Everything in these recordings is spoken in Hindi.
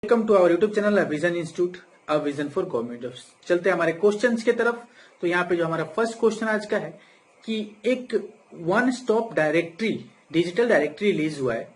Welcome to our YouTube channel Vision Institute a vision for government jobs. चलते हैं हमारे क्वेश्चंस की तरफ। तो यहाँ पे जो हमारा फर्स्ट क्वेश्चन आज का है कि एक one stop directory digital directory release हुआ है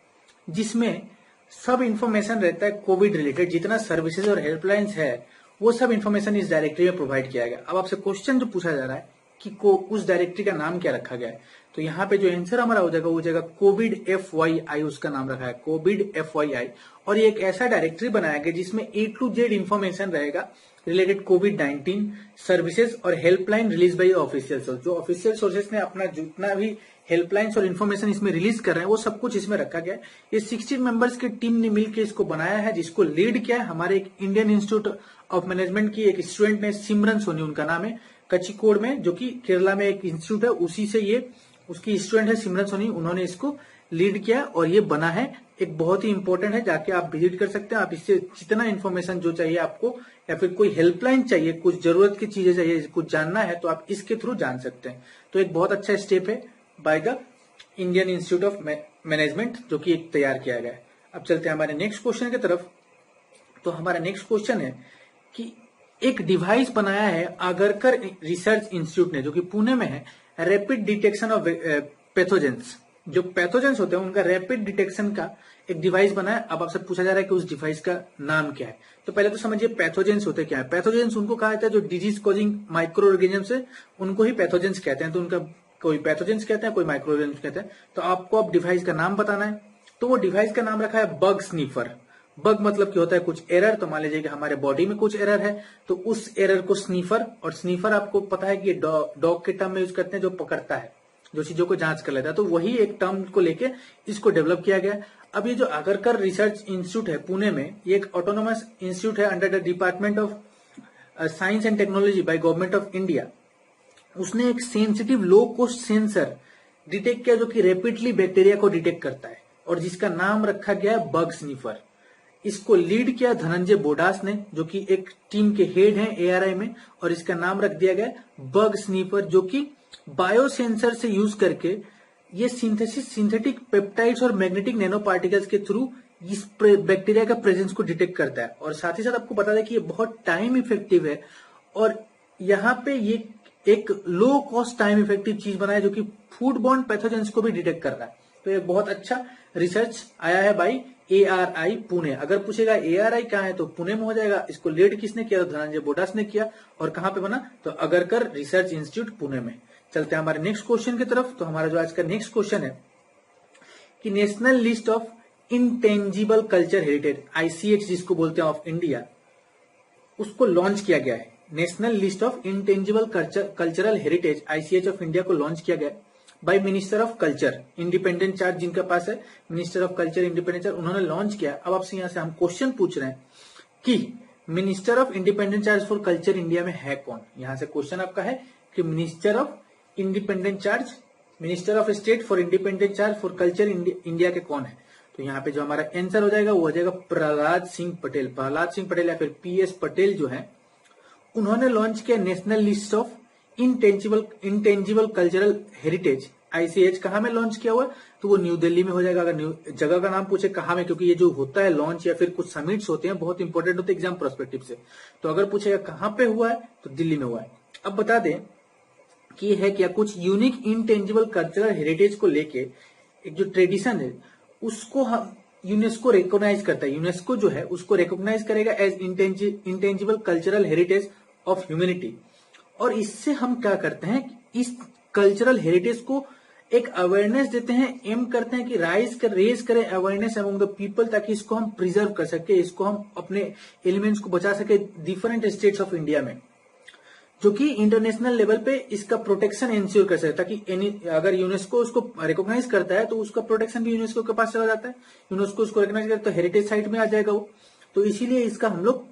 जिसमें सब इंफॉर्मेशन रहता है कोविड रिलेटेड, जितना सर्विसेज और हेल्पलाइंस है वो सब इंफॉर्मेशन इस डायरेक्टरी में प्रोवाइड किया गया। अब आपसे क्वेश्चन जो पूछा जा रहा है कि उस डायरेक्टरी का नाम क्या रखा गया है, तो यहाँ पे जो आंसर हमारा हो जाएगा वो जाएगा कोविड FYI, उसका नाम रखा है कोविड FYI। और ये एक ऐसा डायरेक्टरी बनाया गया जिसमें A to Z इंफॉर्मेशन रहेगा रिलेटेड कोविड-19 सर्विसेज और helpline release by official source. जो ऑफिशियल सोर्सेज ने अपना जितना भी हेल्पलाइंस और इन्फॉर्मेशन इसमें रिलीज कर रहे हैं वो सब कुछ इसमें रखा गया है। ये 16 मेंबर्स की टीम ने मिलकर इसको बनाया है, जिसको लीड किया है हमारे एक इंडियन इंस्टीट्यूट ऑफ मैनेजमेंट की एक स्टूडेंट ने, सिमरन सोनी उनका नाम है, कचिकोड में, जो कि केरला में एक इंस्टीट्यूट है, उसी से ये उसकी स्टूडेंट है सिमरन सोनी, उन्होंने इसको लीड किया और ये बना है। एक बहुत ही इंपॉर्टेंट है, जाके आप विजिट कर सकते हैं। आप इससे जितना इन्फॉर्मेशन जो चाहिए आपको या फिर कोई हेल्पलाइन चाहिए, कुछ जरूरत की चीजें चाहिए, कुछ जानना है तो आप इसके थ्रू जान सकते हैं। तो एक बहुत अच्छा स्टेप है by the Indian institute of management जो कि एक तैयार किया गया है। अब चलते हैं हमारे नेक्स्ट क्वेश्चन की तरफ। तो हमारा नेक्स्ट क्वेश्चन है कि एक डिवाइस बनाया है आगरकर रिसर्च इंस्टीट्यूट ने, जो कि पुणे में है, रैपिड डिटेक्शन ऑफ पैथोजेंस। जो पैथोजेंस होते हैं उनका रैपिड डिटेक्शन का एक डिवाइस बना है। अब आपसे पूछा जा रहा है कि उस डिवाइस का नाम क्या है। तो पहले तो समझिए पैथोजेंस होते क्या है। पैथोजेंस उनको कहा जाता है जो डिजीज कॉजिंग माइक्रो ऑर्गेनिजम्स है, उनको ही पैथोजेंस कहते हैं। तो उनका कोई पैथोजेंस कहते हैं, कोई माइक्रो ऑर्गेनिम्स कहते हैं। तो आपको अब डिवाइस का नाम बताना है। तो वो डिवाइस का नाम रखा है बग स्नीफर। बग मतलब क्या होता है, कुछ एरर। तो मान लीजिए कि हमारे बॉडी में कुछ एरर है तो उस एरर को स्नीफर, और स्नीफर आपको पता है कि डॉग के टर्म में यूज करते हैं जो पकड़ता है, जो चीजों को जांच कर लेता है। तो वही एक टर्म को लेके इसको डेवलप किया गया। अब ये जो आगरकर रिसर्च इंस्टीट्यूट है पुणे में, ये एक ऑटोनोमस इंस्टीट्यूट है under the department of science and technology by government of India. उसने एक sensitive low cost sensor detect किया जो कि रैपिडली बैक्टीरिया को डिटेक्ट करता है और जिसका नाम रखा गया है बग स्नीफर। इसको लीड किया धनंजय बोडास ने, जो कि एक टीम के हेड हैं ARI में, और इसका नाम रख दिया गया बग स्नीफर, जो कि बायोसेंसर से यूज करके ये सिंथेटिक पेप्टाइड्स और मैग्नेटिक नैनो पार्टिकल्स के थ्रू इस बैक्टीरिया का प्रेजेंस को डिटेक्ट करता है। और साथ ही साथ आपको बता दें कि ये बहुत टाइम इफेक्टिव है और यहाँ पे ये एक लो कॉस्ट टाइम इफेक्टिव चीज बनाया जो कि फूड बॉर्न पैथोजेंस को भी डिटेक्ट कर रहा है। तो ये बहुत अच्छा रिसर्च आया है बाई ARI पुणे। अगर पूछेगा ARI कहाँ है तो पुणे में हो जाएगा। इसको लीड किसने किया तो धनंजय बोडास ने किया। और कहाँ पे बना तो आगरकर रिसर्च इंस्टीट्यूट पुणे में। चलते हैं हमारे नेक्स्ट क्वेश्चन की तरफ। तो हमारा जो आज का नेक्स्ट क्वेश्चन है कि national list of intangible culture heritage ICH जिसको बोलते हैं ऑफ इंडिया, उसको लॉन्च किया गया है। National list of intangible cultural heritage ICH of India को लॉन्च किया गया by minister of culture independent charge, जिनके पास है minister of culture independent charge, उन्होंने लॉन्च किया। अब आपसे यहाँ से हम क्वेश्चन पूछ रहे हैं कि minister of independent charge for culture India में है कौन। यहाँ से क्वेश्चन आपका है कि minister of independent charge, minister of state for independent charge for culture India के कौन है। तो यहाँ पे जो हमारा आंसर हो जाएगा वो हो जाएगा प्रहलाद सिंह पटेल। प्रहलाद सिंह पटेल या फिर PS पटेल जो है, उन्होंने लॉन्च किया national list of intangible cultural heritage ICH। कहाँ में लॉन्च किया हुआ तो वो न्यू दिल्ली में हो जाएगा। अगर जगह का नाम पूछे कहाँ में, क्योंकि ये जो होता है लॉन्च या फिर कुछ समिट्स होते हैं बहुत इंपॉर्टेंट होते हैं एग्जाम प्रोस्पेक्टिव से, तो अगर पूछेगा कहाँ पे हुआ है तो दिल्ली में हुआ है। अब बता दें कि है क्या कुछ यूनिक इंटेंजिबल कल्चरल हेरिटेज को लेके एक जो ट्रेडिशन है उसको हम यूनेस्को रिकॉग्नाइज करता है। यूनेस्को जो है उसको रिकॉग्नाइज करेगा as intangible cultural heritage of humanity. और इससे हम क्या करते हैं, इस कल्चरल हेरिटेज को एक अवेयरनेस देते हैं, एम करते हैं कि रेज करें अवेयरनेस अमंग द पीपल, ताकि इसको हम प्रिजर्व कर सके, इसको हम अपने एलिमेंट्स को बचा सके डिफरेंट स्टेट्स ऑफ इंडिया में, जो कि इंटरनेशनल लेवल पे इसका प्रोटेक्शन इंश्योर कर सके, ताकि अगर यूनेस्को उसको रिकॉग्नाइज करता है तो उसका प्रोटेक्शन भी यूनेस्को के पास चला जाता है। यूनेस्को उसको रिकॉग्नाइज करता है तो हेरिटेज साइट में आ जाएगा वो। तो इसीलिए इसका हम लोग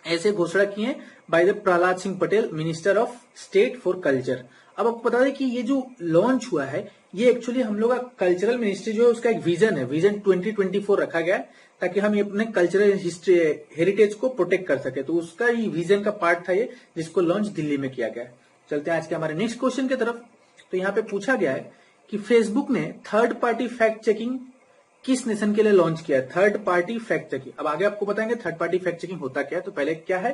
ऐसे घोषणा किए by the Prahlad Singh Patel, minister of state for culture. अब आपको बता दें कि ये जो लॉन्च हुआ है ये एक्चुअली हम लोग का कल्चरल मिनिस्ट्री जो है उसका एक विजन है, विजन 2024 रखा गया है, ताकि हम अपने कल्चरल हिस्ट्री हेरिटेज को प्रोटेक्ट कर सके। तो उसका ही विजन का पार्ट था ये, जिसको लॉन्च दिल्ली में किया गया है। चलते हैं आज के हमारे नेक्स्ट क्वेश्चन की तरफ। तो यहाँ पे पूछा गया है कि फेसबुक ने थर्ड पार्टी फैक्ट चेकिंग किस नेशन के लिए लॉन्च किया है? Third party fact checking. अब आगे आपको बताएंगे थर्ड पार्टी फैक्ट चेकिंग होता क्या है। तो पहले क्या है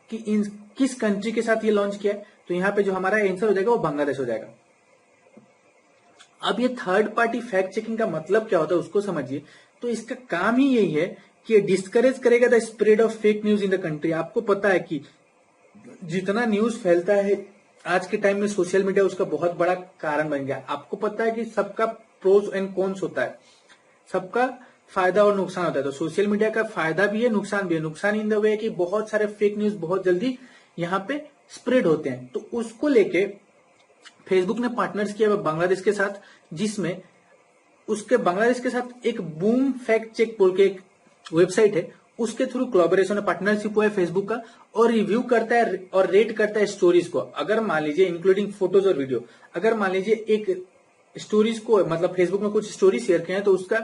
कि इन किस कंट्री के साथ ये लॉन्च किया है? तो यहाँ पे जो हमारा आंसर हो जाएगा वो बांग्लादेश हो जाएगा। अब ये थर्ड पार्टी फैक्ट चेकिंग का मतलब क्या होता है उसको समझिए। तो इसका काम ही यही है कि ये डिस्करेज करेगा the spread of fake news in the country. आपको पता है कि जितना न्यूज फैलता है आज के टाइम में सोशल मीडिया उसका बहुत बड़ा कारण बन गया। आपको पता है कि सबका प्रोज एंड कॉन्स होता है, सबका फायदा और नुकसान होता है। तो सोशल मीडिया का फायदा भी है, नुकसान भी है। नुकसान इन द वे कि बहुत सारे फेक न्यूज बहुत जल्दी यहाँ पे स्प्रेड होते हैं। तो उसको लेके फेसबुक ने पार्टनर्स किया बांग्लादेश के साथ, जिसमें उसके बांग्लादेश के साथ एक बूम फैक्ट चेक बोल के एक वेबसाइट है, उसके थ्रू कोलैबोरेशन पार्टनरशिप हुआ है फेसबुक का, और रिव्यू करता है और रेट करता है स्टोरीज को। अगर मान लीजिए इंक्लूडिंग फोटोज और वीडियो, अगर मान लीजिए एक स्टोरीज को मतलब फेसबुक में कुछ स्टोरी शेयर किए हैं तो उसका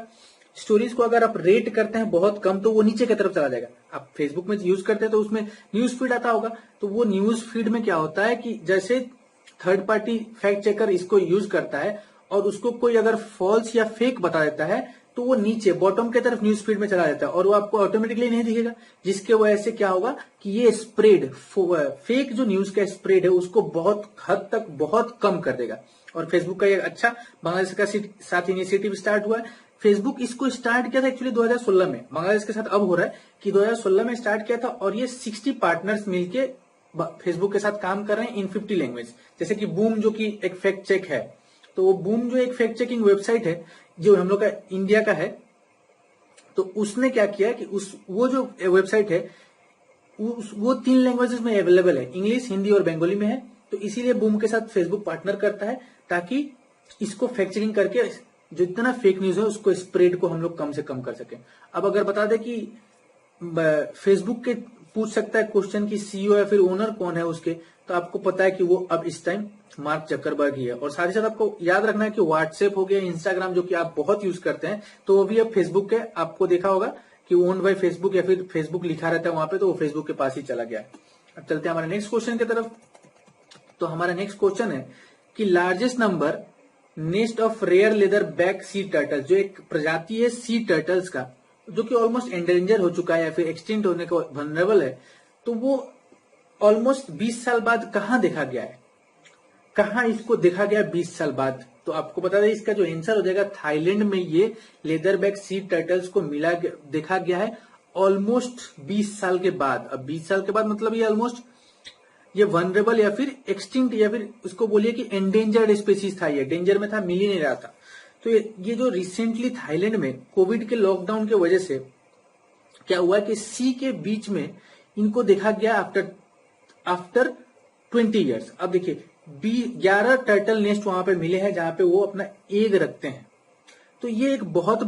स्टोरीज को अगर आप रेट करते हैं बहुत कम तो वो नीचे की तरफ चला जाएगा। आप फेसबुक में यूज करते हैं तो उसमें न्यूज फीड आता होगा, तो वो न्यूज फीड में क्या होता है कि जैसे थर्ड पार्टी फैक्ट चेकर इसको यूज करता है और उसको कोई अगर फॉल्स या फेक बता देता है तो वो नीचे बॉटम की तरफ न्यूज फीड में चला जाता है और वो आपको ऑटोमेटिकली नहीं दिखेगा, जिसके वजह से क्या होगा कि ये स्प्रेड फेक जो न्यूज का स्प्रेड है उसको बहुत हद तक बहुत कम कर देगा। और फेसबुक का ये अच्छा बांग्लादेश का साथ इनिशिएटिव स्टार्ट हुआ है। फेसबुक इसको स्टार्ट किया था एक्चुअली 2016 में, बांग्लादेश के साथ अब हो रहा है कि 2016 में स्टार्ट किया था और ये 60 पार्टनर्स मिलके फेसबुक के साथ काम कर रहे हैं इन 50 लैंग्वेज। जैसे कि बूम जो कि एक फैक्ट चेक है, तो वो बूम जो एक फैक्ट चेकिंग वेबसाइट है जो हम लोग का इंडिया का है, तो उसने क्या किया कि वो जो वेबसाइट है वो 3 लैंग्वेजेस में अवेलेबल है, इंग्लिश, हिंदी और बंगाली में है। तो इसीलिए बूम के साथ फेसबुक पार्टनर करता है ताकि इसको फैक्ट चेकिंग करके जो इतना फेक न्यूज है उसको स्प्रेड को हम लोग कम से कम कर सकें। अब अगर बता दें कि फेसबुक के पूछ सकता है क्वेश्चन कि सीईओ या फिर ओनर कौन है उसके, तो आपको पता है कि वो अब इस टाइम मार्क जकरबर्ग ही है। और साथ ही साथ आपको याद रखना है कि व्हाट्सएप हो गया, इंस्टाग्राम जो कि आप बहुत यूज करते हैं, तो वो भी अब फेसबुक के, आपको देखा होगा कि ओन्ड बाय फेसबुक या फिर फेसबुक लिखा रहता है वहां पे, तो वो फेसबुक के पास ही चला गया है। अब चलते हैं हमारे नेक्स्ट क्वेश्चन की तरफ। तो हमारा नेक्स्ट क्वेश्चन है कि largest number nest of rare leatherback sea turtle, जो एक प्रजाति है सी टर्टल्स का जो कि ऑलमोस्ट एंडेंजर हो चुका है या फिर एक्सटिंक्ट होने को वनरेबल है, तो वो ऑलमोस्ट 20 साल बाद कहाँ देखा गया है? कहाँ इसको देखा गया 20 साल बाद? तो आपको बता दें इसका जो आंसर हो जाएगा थाईलैंड में ये लेदर बैक सी टर्टल्स को देखा गया है ऑलमोस्ट 20 साल के बाद। अब 20 साल के बाद मतलब ये ऑलमोस्ट ये वनरेबल या फिर एक्सटिंक्ट या फिर उसको बोलिए कि एंडेंजर्ड स्पीसीज था, ये डेंजर में था, मिल ही नहीं रहा था। तो ये जो रिसेंटली थाईलैंड में कोविड के लॉकडाउन के वजह से क्या हुआ कि सी के बीच में इनको देखा गया आफ्टर 20 इयर्स। अब देखिए 11 टर्टल नेस्ट वहां पे मिले हैं जहां पे वो अपना एग रखते हैं। तो ये एक बहुत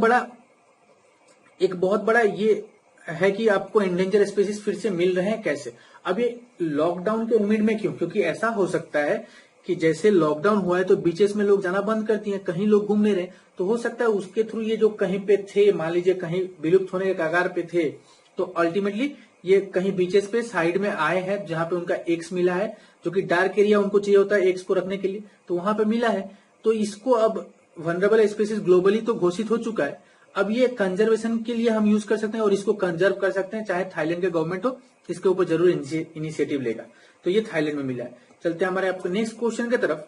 बड़ा ये है कि आपको एंडेंजर स्पीसीज फिर से मिल रहे हैं कैसे। अब ये लॉकडाउन के उम्मीद में क्यों? क्योंकि ऐसा हो सकता है कि जैसे लॉकडाउन हुआ है तो बीचेस में लोग जाना बंद करती हैं, कहीं लोग घूम नहीं रहे, तो हो सकता है उसके थ्रू ये जो कहीं पे थे, मान लीजिए कहीं विलुप्त होने के कगार पे थे, तो अल्टीमेटली ये कहीं बीचेस पे साइड में आए हैं जहां पे उनका एग्स मिला है, जो कि डार्क एरिया उनको चाहिए होता है एग्स को रखने के लिए, तो वहां पे मिला है। तो इसको अब वनरेबल स्पीसीज ग्लोबली तो घोषित हो चुका है, अब ये कंजर्वेशन के लिए हम यूज कर सकते हैं और इसको कंजर्व कर सकते हैं, चाहे थाईलैंड के गवर्नमेंट हो इसके ऊपर जरूर इनिशिएटिव लेगा। तो ये थाईलैंड में मिला है। चलते हैं हमारे आपको नेक्स्ट क्वेश्चन की तरफ।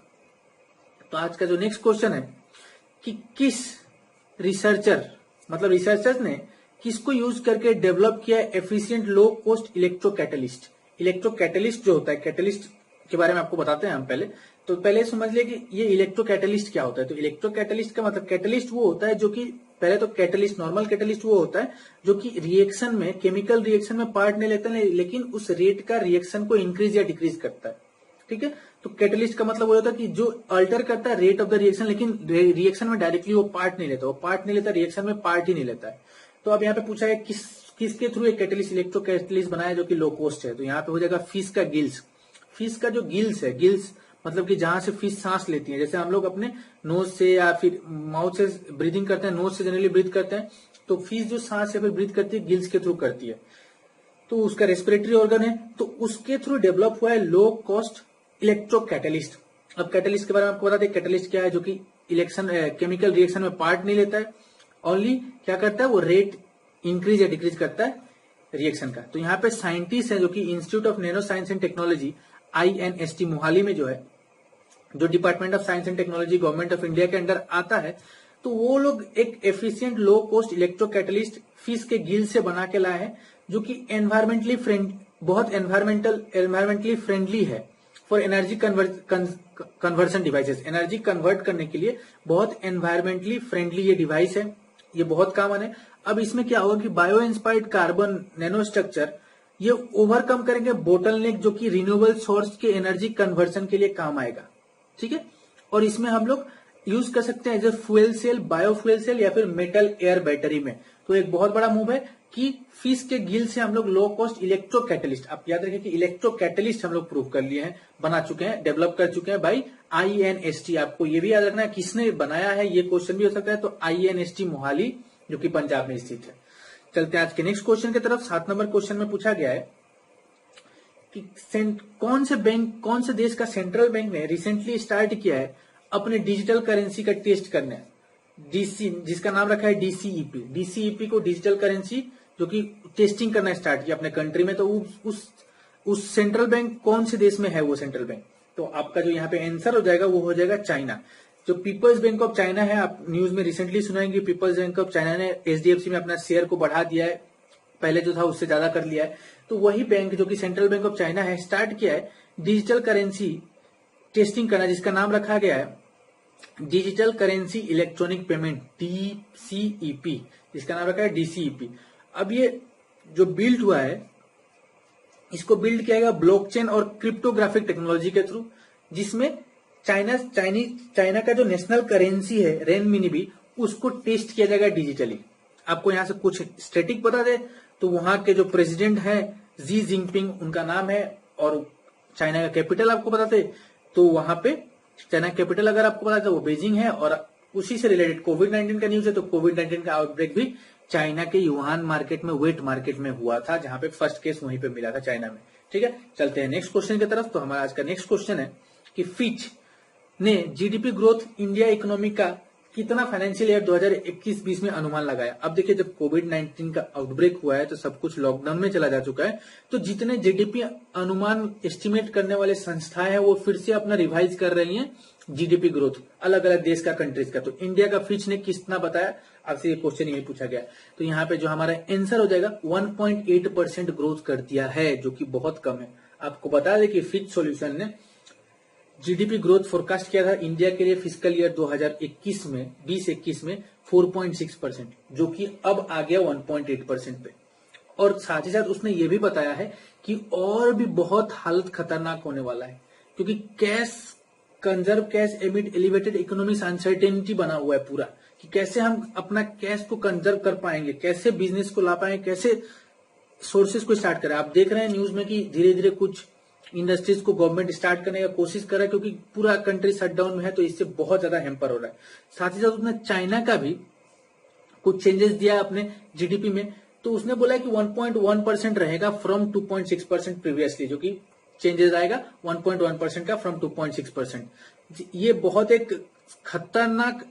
तो आज का जो नेक्स्ट क्वेश्चन है कि किस रिसर्चर्स ने किसको यूज करके डेवलप किया एफिशिएंट लो कॉस्ट इलेक्ट्रोकैटलिस्ट। इलेक्ट्रोकैटलिस्ट जो होता है, कैटलिस्ट के बारे में आपको बताते हैं हम पहले। तो पहले समझ लिया कि ये इलेक्ट्रोकैटलिस्ट क्या होता है। तो इलेक्ट्रोकैटलिस्ट का मतलब, कैटलिस्ट वो होता है जो कि पहले तो कैटलिस्ट, नॉर्मल कैटलिस्ट वो होता है जो कि रिएक्शन में, केमिकल रिएक्शन में पार्ट नहीं लेता है, लेकिन उस रेट का रिएक्शन को इंक्रीज या डिक्रीज करता है। ठीक है, तो कैटलिस्ट का मतलब वो होता है कि जो अल्टर करता है रेट ऑफ द रिएक्शन, लेकिन रिएक्शन में डायरेक्टली वो पार्ट नहीं लेता, रिएक्शन में पार्ट ही नहीं लेता है। तो अब यहाँ पे पूछा है किसके थ्रू एक कैटलिस्ट, इलेक्ट्रो कैटलिस्ट बनाया जो कि लो कॉस्ट है। तो यहाँ पे हो जाएगा फिश का गिल्स। फिश का जो गिल्स है, गिल्स मतलब कि जहां से फिश सांस लेती है, जैसे हम लोग अपने नोज से या फिर माउथ से ब्रीदिंग करते हैं, नोज से जनरली ब्रीथ करते हैं, तो फिश जो सांस या फिर ब्रीथ करती है गिल्स के थ्रू करती है, तो उसका रेस्पिरेटरी ऑर्गन है, तो उसके थ्रू डेवलप हुआ है लो कॉस्ट इलेक्ट्रो कैटलिस्ट। अब कैटलिस्ट के बारे में आपको बता दें कैटलिस्ट क्या है, जो कि केमिकल रिएक्शन में पार्ट नहीं लेता है, ओनली क्या करता है वो रेट इंक्रीज या डिक्रीज करता है रिएक्शन का। तो यहाँ पे साइंटिस्ट है जो कि institute of nano science and technology INST Mohali में जो है, जो department of science and technology government of India के अंडर आता है, तो वो लोग एक एफिशिएंट लो कॉस्ट इलेक्ट्रोकैटलिस्ट फिश के गिल से बना के लाए हैं, जो कि बहुत एनवायरमेंटली फ्रेंडली है for energy conversion devices. Energy convert करने के लिए बहुत एनवायरमेंटली फ्रेंडली ये डिवाइस है, ये बहुत कॉमन है। अब इसमें क्या होगा कि bio inspired carbon nano structure ये ओवरकम करेंगे बोटलनेक जो कि रिन्यूएबल सोर्स के एनर्जी कन्वर्सन के लिए काम आएगा, ठीक है। और इसमें हम लोग यूज कर सकते हैं as a fuel cell, biofuel cell या फिर मेटल एयर बैटरी में। तो एक बहुत बड़ा मूव है कि फिश के गिल से हम लोग लो कॉस्ट इलेक्ट्रो कैटलिस्ट, आप याद रखें कि इलेक्ट्रो कैटलिस्ट हम लोग प्रूव कर लिए हैं, बना चुके हैं, डेवलप कर चुके हैं बाई INST। आपको ये भी याद रखना है किसने बनाया है, ये क्वेश्चन भी हो सकता है। तो INST मोहाली जो कि पंजाब में स्थित है। चलते हैं आज के नेक्स्ट क्वेश्चन की तरफ। 7 नंबर क्वेश्चन में पूछा गया है कि कौन से देश का सेंट्रल बैंक ने रिसेंटली स्टार्ट किया है अपने डिजिटल करेंसी का टेस्ट करने, जिसका नाम रखा है DCEP को डिजिटल करेंसी जो कि टेस्टिंग करना स्टार्ट किया अपने कंट्री में। तो उस सेंट्रल बैंक कौन से देश में है वो सेंट्रल बैंक? तो आपका जो यहाँ पे आंसर हो जाएगा वो हो जाएगा चाइना। जो पीपल्स बैंक ऑफ चाइना है, आप न्यूज में रिसेंटली सुनाएंगे, पीपल्स बैंक ऑफ चाइना ने HDFC में अपना शेयर को बढ़ा दिया है, पहले जो था उससे ज्यादा कर लिया है। तो वही बैंक जो कि सेंट्रल बैंक ऑफ चाइना है स्टार्ट किया है डिजिटल करेंसी टेस्टिंग करना, जिसका नाम रखा गया है digital currency electronic payment DCEP, जिसका नाम रखा है DCEP। अब ये जो बिल्ड हुआ है इसको बिल्ड किया गया ब्लॉकचेन और क्रिप्टोग्राफिक टेक्नोलॉजी के थ्रू, जिसमें चाइना का जो नेशनल करेंसी है रेनमिनी उसको टेस्ट किया जाएगा डिजिटली। आपको यहां से कुछ स्टैटिक बता दे तो वहां के जो प्रेसिडेंट है जी जिनपिंग उनका नाम है, और चाइना का कैपिटल आपको बताते तो वहां पे चाइना कैपिटल अगर आपको पता था वो बीजिंग है। और उसी से रिलेटेड कोविड-19 का न्यूज है, तो कोविड-19 का आउटब्रेक भी चाइना के युहान मार्केट में, वेट मार्केट में हुआ था, जहां पे फर्स्ट केस वहीं पे मिला था चाइना में, ठीक है। चलते हैं नेक्स्ट क्वेश्चन की तरफ। तो हमारा आज का नेक्स्ट क्वेश्चन है कि फिच ने GDP ग्रोथ इंडिया इकोनॉमी का कितना फाइनेंशियल ईयर 2021-20 में अनुमान लगाया। अब देखिए जब कोविड-19 का आउटब्रेक हुआ है तो सब कुछ लॉकडाउन में चला जा चुका है, तो जितने GDP अनुमान एस्टिमेट करने वाले संस्थाएं हैं वो फिर से अपना रिवाइज कर रही हैं GDP ग्रोथ अलग अलग देश का, कंट्रीज का। तो इंडिया का फिच ने कितना बताया, आपसे ये क्वेश्चन यही पूछा गया। तो यहाँ पे जो हमारा आंसर हो जाएगा 1.8% ग्रोथ कर दिया है, जो कि बहुत कम है। आपको बता दें कि फिच सॉल्यूशन ने GDP ग्रोथ फोरकास्ट किया था इंडिया के लिए फिजिकल ईयर 2021 में 2021 में 4.6%, जो कि अब आ गया 1.8% पे। और साथ ही साथ उसने ये भी बताया है कि और भी बहुत हालत खतरनाक होने वाला है, क्योंकि conserve cash एमिड elevated economic uncertainty बना हुआ है पूरा, कि कैसे हम अपना कैश को कंजर्व कर पाएंगे, कैसे बिजनेस को ला पाएंगे, कैसे सोर्सेज को स्टार्ट करें। आप देख रहे हैं न्यूज में कि धीरे धीरे कुछ इंडस्ट्रीज को गवर्नमेंट स्टार्ट करने का कोशिश कर रहा है, क्योंकि पूरा कंट्री शटडाउन में है, तो इससे बहुत ज्यादा हेम्पर हो रहा है। साथ ही साथ उसने चाइना का भी कुछ चेंजेस दिया है अपने GDP में। तो उसने बोला है कि 1.1% रहेगा फ्रॉम 2.6% प्रीवियसली, जो कि चेंजेस आएगा 1.1% का फ्रॉम 2.6%। ये बहुत एक खतरनाक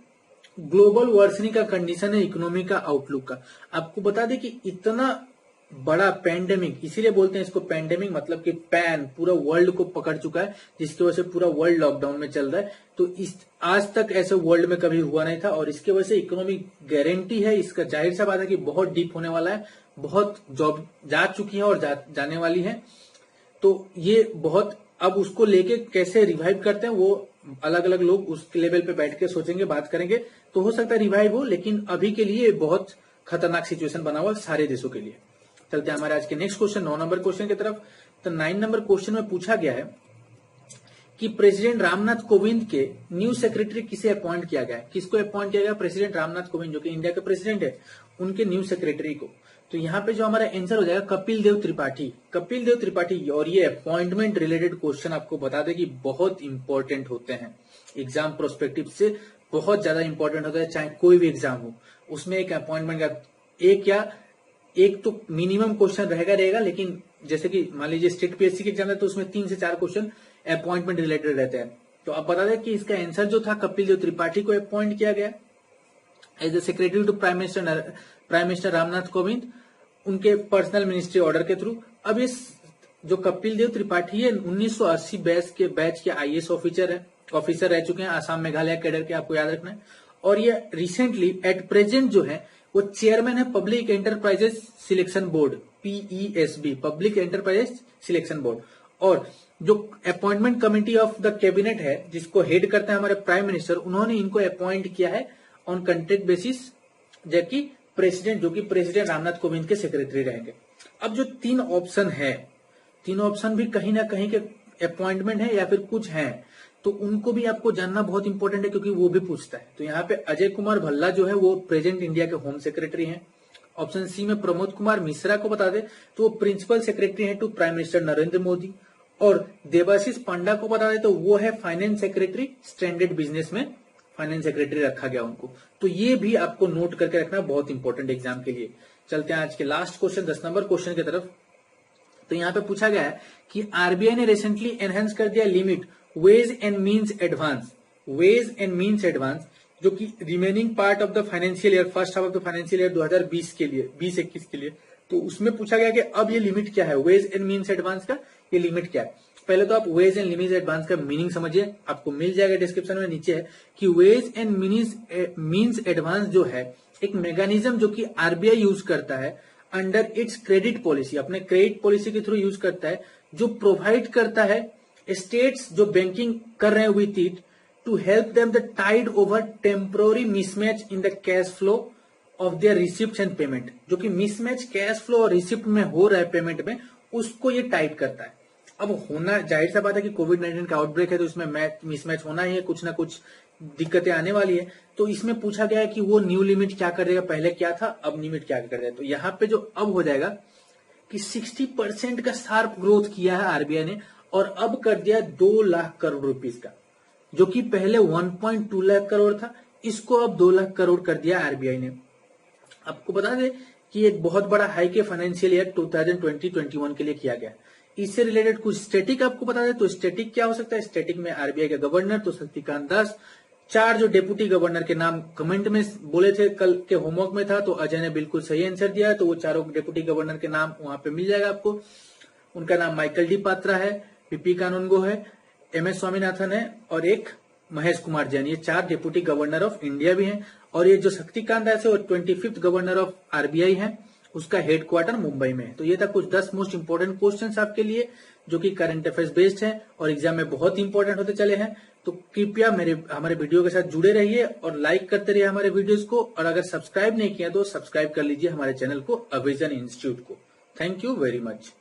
ग्लोबल वर्सनिंग का कंडीशन है इकोनॉमी का आउटलुक का। आपको बता दें कि इतना बड़ा पैंडेमिक, इसीलिए बोलते हैं इसको पैंडेमिक, मतलब कि पैन पूरा वर्ल्ड को पकड़ चुका है, जिसकी वजह से पूरा वर्ल्ड लॉकडाउन में चल रहा है। तो इस आज तक ऐसे वर्ल्ड में कभी हुआ नहीं था, और इसके वजह से इकोनॉमी गारंटी है इसका, जाहिर सा बात है कि बहुत डीप होने वाला है, बहुत जॉब जा चुकी है और जाने वाली है। तो ये बहुत, अब उसको लेके कैसे रिवाइव करते हैं वो अलग अलग लोग उस लेवल पे बैठ के सोचेंगे, बात करेंगे, तो हो सकता है रिवाइव हो, लेकिन अभी के लिए बहुत खतरनाक सिचुएशन बना हुआ सारे देशों के लिए। चलते हैं हमारे आज के नेक्स्ट क्वेश्चन 9 नंबर क्वेश्चन की तरफ। तो 9 नंबर क्वेश्चन में पूछा गया है कि प्रेसिडेंट रामनाथ कोविंद के न्यू सेक्रेटरी किसे अपॉइंट किया गया है, किसको अपॉइंट किया गया? प्रेसिडेंट रामनाथ कोविंद जो कि इंडिया के प्रेसिडेंट है, उनके न्यू सेक्रेटरी को। तो यहाँ पे जो हमारा आंसर हो जाएगा कपिल देव त्रिपाठी। और ये अपॉइंटमेंट रिलेटेड क्वेश्चन आपको बता दें कि बहुत इंपॉर्टेंट होते हैं, एग्जाम प्रोस्पेक्टिव से बहुत ज्यादा इंपॉर्टेंट होता है, चाहे कोई भी एग्जाम हो, उसमें एक अपॉइंटमेंट का एक तो मिनिमम क्वेश्चन रहेगा, लेकिन जैसे कि मान लीजिए स्टेट PSC के एग्जाम है तो उसमें 3 से 4 क्वेश्चन अपॉइंटमेंट रिलेटेड रहते हैं। तो आप बता दें कि इसका आंसर जो था कपिल देव त्रिपाठी को अपॉइंट किया गया as the secretary to prime minister Ramnath Kovind, उनके पर्सनल मिनिस्ट्री ऑर्डर के थ्रू। अब इस जो कपिल देव त्रिपाठी है 1980 बैच के आईएएस ऑफिसर रह चुके हैं, आसाम मेघालय कैडर के, आपको याद रखना है। और ये रिसेंटली एट प्रेजेंट जो है वो चेयरमैन है public enterprises selection board, PESB, public enterprises selection board. और जो appointment committee of the cabinet है जिसको हेड करते हैं हमारे प्राइम मिनिस्टर, उन्होंने इनको अपॉइंट किया है ऑन कॉन्ट्रैक्ट बेसिस, जबकि प्रेसिडेंट जो कि प्रेसिडेंट रामनाथ कोविंद के सेक्रेटरी रहेंगे। अब जो 3 ऑप्शन है, 3 ऑप्शन भी कहीं ना कहीं के अपॉइंटमेंट है या फिर कुछ है, तो उनको भी आपको जानना बहुत इंपॉर्टेंट है क्योंकि वो भी पूछता है। तो यहाँ पे अजय कुमार भल्ला जो है वो प्रेजेंट इंडिया के होम सेक्रेटरी हैं। ऑप्शन सी में प्रमोद कुमार मिश्रा को बता दे तो वो प्रिंसिपल सेक्रेटरी हैं to prime minister Narendra Modi. और देवाशीष पांडा को बता दे तो वो है फाइनेंस सेक्रेटरी, स्टैंडर्ड बिजनेस में फाइनेंस सेक्रेटरी रखा गया उनको। तो ये भी आपको नोट करके रखना बहुत इंपॉर्टेंट एग्जाम के लिए। चलते हैं आज के लास्ट क्वेश्चन 10 नंबर क्वेश्चन की तरफ। तो यहाँ पे पूछा गया है कि आरबीआई ने रिसेंटली एनहेंस कर दिया limit ways and means advance, जो कि remaining part of the financial year, first half of the financial year 2020 के लिए, 2021 के लिए। तो उसमें पूछा गया कि अब ये लिमिट क्या है, वेज एंड मीन्स एडवांस का ये लिमिट क्या है। पहले तो आप वेज एंड मीन्स एडवांस का मीनिंग समझिए, आपको मिल जाएगा डिस्क्रिप्शन में, नीचे है कि वेज एंड मीन्स एडवांस जो है एक मैकेनिज्म जो कि आरबीआई यूज करता है अंडर इट्स क्रेडिट पॉलिसी, अपने क्रेडिट पॉलिसी के थ्रू यूज करता है, जो प्रोवाइड करता है स्टेट्स जो बैंकिंग कर रहे हैं with it to help them the tide over temporary mismatch in the cash flow of their receipt and payment. जो कि मिसमैच कैश फ्लो और रिसिप्ट में हो रहा है पेमेंट में, उसको ये टाइट करता है। अब होना जाहिर सा बात है कि कोविड-19 का आउटब्रेक है तो इसमें मिसमैच होना ही है, कुछ ना कुछ दिक्कतें आने वाली है। तो इसमें पूछा गया है कि वो न्यू लिमिट क्या कर देगा, पहले क्या था अब लिमिट क्या कर देगा। तो यहाँ पे जो अब हो जाएगा कि 60% का शार्प ग्रोथ किया है आरबीआई ने और अब कर दिया 2 लाख करोड़ रुपीस का, जो कि पहले 1.2 लाख करोड़ था, इसको अब 2 लाख करोड़ कर दिया आरबीआई ने। आपको बता दें कि एक बहुत बड़ा हाइक है फाइनेंशियल ईयर 2020-21 के लिए किया गया। इससे रिलेटेड कुछ स्टैटिक आपको बता दें तो स्टैटिक क्या हो सकता है। स्टैटिक में आरबीआई का गवर्नर तो शक्तिकांत दास, 4 जो डेप्यूटी गवर्नर के नाम कमेंट में बोले थे, कल के होमवर्क में था, तो अजय ने बिल्कुल सही आंसर दिया है। तो वो 4 डेप्यूटी गवर्नर के नाम वहां पे मिल जाएगा आपको। उनका नाम माइकल डी पात्रा है, पीपी कानूनगो है, MS स्वामीनाथन है और एक महेश कुमार जैन। ये 4 डेप्यूटी गवर्नर ऑफ इंडिया भी हैं। और ये जो शक्तिकांत दास है वो 25th गवर्नर ऑफ आरबीआई है, उसका हेडक्वार्टर मुंबई में है। तो ये था कुछ 10 मोस्ट इंपोर्टेंट क्वेश्चंस आपके लिए जो कि करंट अफेयर्स बेस्ड हैं और एग्जाम में बहुत इंपॉर्टेंट होते चले हैं। तो कृपया हमारे वीडियो के साथ जुड़े रहिए और लाइक करते रहिए हमारे वीडियोस को। और अगर सब्सक्राइब नहीं किया तो सब्सक्राइब कर लीजिए हमारे चैनल को, अविजन इंस्टीट्यूट को। Thank you very much.